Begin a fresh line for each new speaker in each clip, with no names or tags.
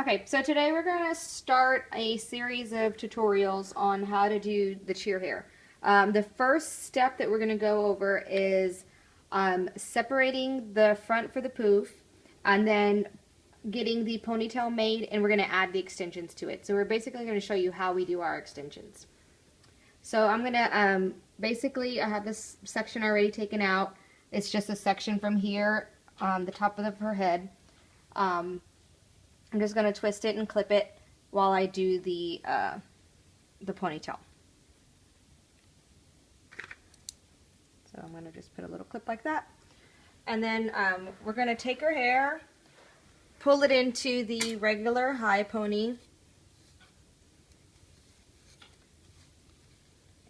Okay, so today we're going to start a series of tutorials on how to do the cheer hair. The first step that we're going to go over is separating the front for the poof and then getting the ponytail made, and we're going to add the extensions to it. So we're basically going to show you how we do our extensions. So I'm going to basically, I have this section already taken out. It's just a section from here on the top of her head. I'm just going to twist it and clip it while I do the ponytail. So I'm going to just put a little clip like that. And then we're going to take her hair, pull it into the regular high pony.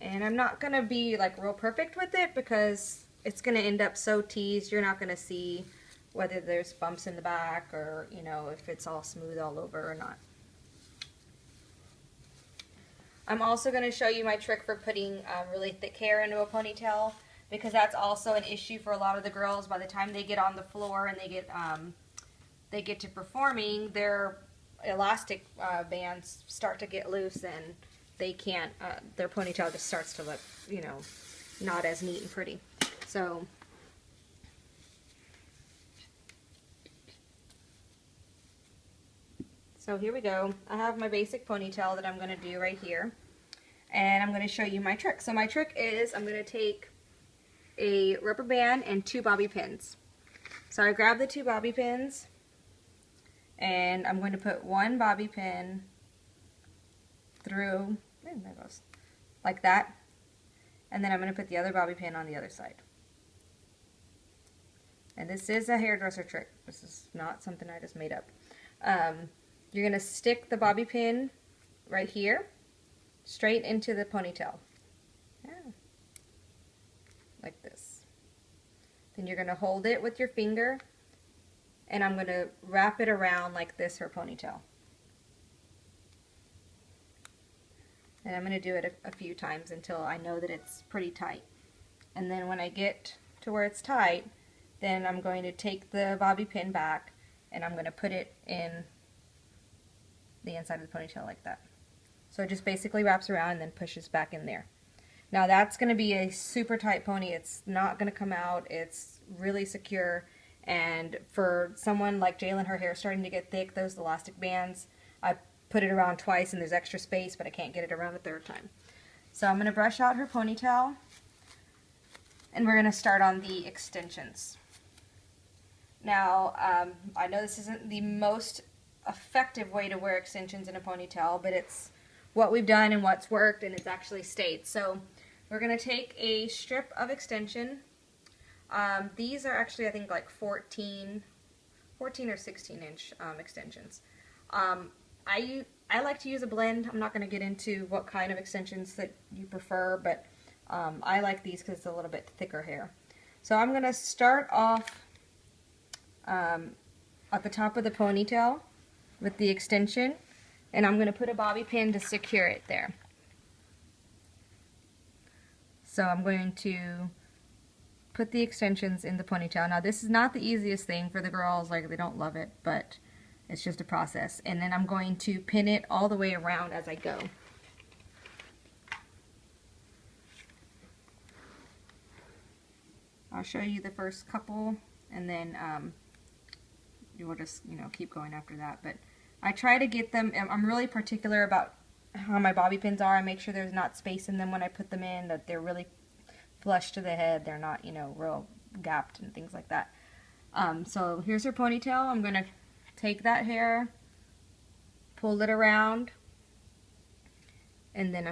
And I'm not going to be like real perfect with it because it's going to end up so teased. You're not going to see whether there's bumps in the back or, you know, if it's all smooth all over or not. I'm also going to show you my trick for putting really thick hair into a ponytail, because that's also an issue for a lot of the girls. By the time they get on the floor and they get to performing, their elastic bands start to get loose and they can't, their ponytail just starts to look, you know, not as neat and pretty. So here we go. I have my basic ponytail that I'm going to do right here. And I'm going to show you my trick. So my trick is I'm going to take a rubber band and 2 bobby pins. So I grab the 2 bobby pins and I'm going to put 1 bobby pin through, there it goes, like that. And then I'm going to put the other bobby pin on the other side. And this is a hairdresser trick. This is not something I just made up. You're going to stick the bobby pin right here, straight into the ponytail. Yeah. Like this. Then you're going to hold it with your finger, and I'm going to wrap it around like this, her ponytail. And I'm going to do it a few times until I know that it's pretty tight. And then when I get to where it's tight, then I'm going to take the bobby pin back and I'm going to put it in the inside of the ponytail like that. So it just basically wraps around and then pushes back in there. Now that's going to be a super tight pony. It's not going to come out. It's really secure. And for someone like Jalen, her hair starting to get thick, those elastic bands, I put it around twice and there's extra space, but I can't get it around a third time. So I'm going to brush out her ponytail and we're going to start on the extensions. Now, I know this isn't the most effective way to wear extensions in a ponytail, but it's what we've done and what's worked, and it's actually stayed. So we're going to take a strip of extension. These are actually, I think, like 14 or 16 inch extensions. I like to use a blend. I'm not going to get into what kind of extensions that you prefer, but I like these because it's a little bit thicker hair. So I'm going to start off at the top of the ponytail with the extension, and I'm going to put a bobby pin to secure it there. So I'm going to put the extensions in the ponytail. Now this is not the easiest thing for the girls, like they don't love it, but it's just a process. And then I'm going to pin it all the way around as I go. I'll show you the first couple, and then you will just, you know, keep going after that. But I try to get them, I'm really particular about how my bobby pins are. I make sure there's not space in them when I put them in, that they're really flush to the head. They're not, you know, real gapped and things like that. So here's her ponytail. I'm going to take that hair, pull it around, and then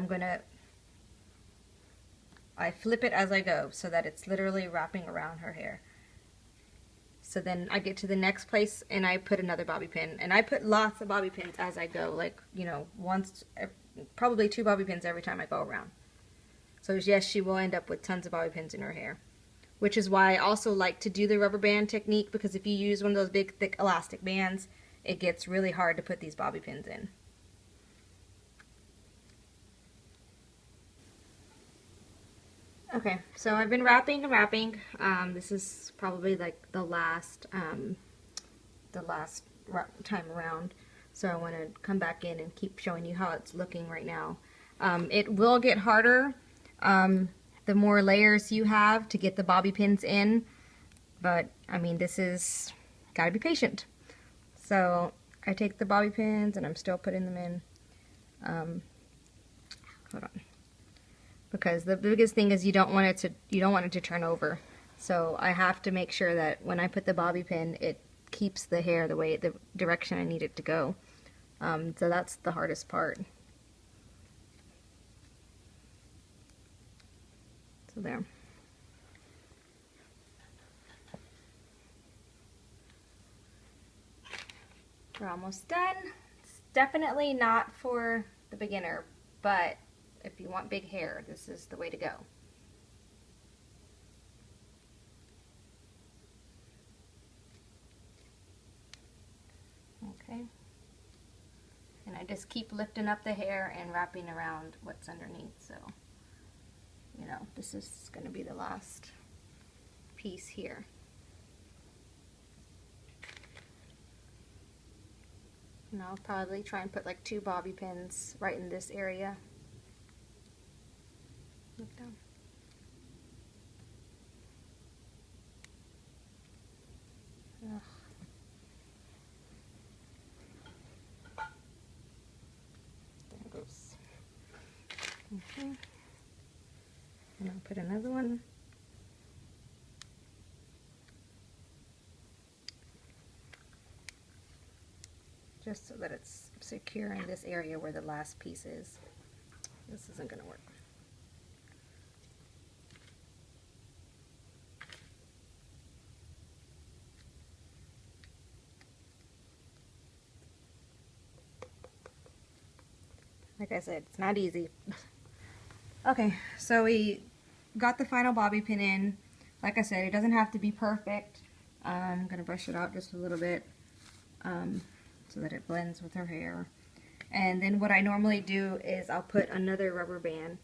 I flip it as I go so that it's literally wrapping around her hair. So then I get to the next place and I put another bobby pin. And I put lots of bobby pins as I go, like, you know, probably 2 bobby pins every time I go around. So yes, she will end up with tons of bobby pins in her hair. Which is why I also like to do the rubber band technique, because if you use one of those big, thick elastic bands, it gets really hard to put these bobby pins in. Okay, so I've been wrapping and wrapping. This is probably like the last time around. So I want to come back in and keep showing you how it's looking right now. It will get harder the more layers you have to get the bobby pins in, but I mean, this is, gotta be patient. So I take the bobby pins and I'm still putting them in. Hold on. Because the biggest thing is you don't want it to turn over. So I have to make sure that when I put the bobby pin, it keeps the hair the direction I need it to go. So that's the hardest part. So there. We're almost done. It's definitely not for the beginner, but if you want big hair, this is the way to go. Okay. And I just keep lifting up the hair and wrapping around what's underneath, so you know, this is going to be the last piece here. And I'll probably try and put like 2 bobby pins right in this area. Look down. Ugh. There it goes. Okay. And I'll put another one. Just so that it's secure in this area where the last piece is. This isn't going to work. Like I said, it's not easy. Okay, so we got the final bobby pin in. Like I said, it doesn't have to be perfect. I'm going to brush it out just a little bit so that it blends with her hair. And then what I normally do is I'll put another rubber band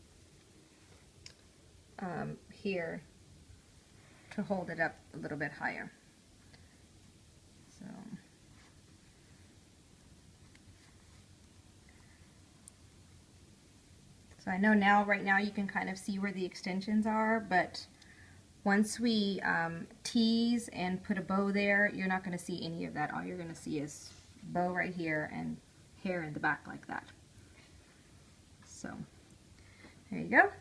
here to hold it up a little bit higher. So I know now, right now, you can kind of see where the extensions are, but once we tease and put a bow there, you're not going to see any of that. All you're going to see is bow right here and hair in the back like that. So there you go.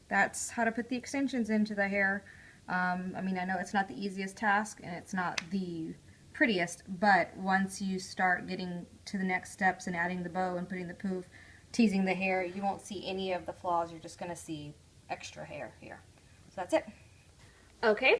That's how to put the extensions into the hair. I mean, I know it's not the easiest task and it's not the prettiest, but once you start getting to the next steps and adding the bow and putting the poof, teasing the hair, you won't see any of the flaws. You're just going to see extra hair here. So that's it. Okay,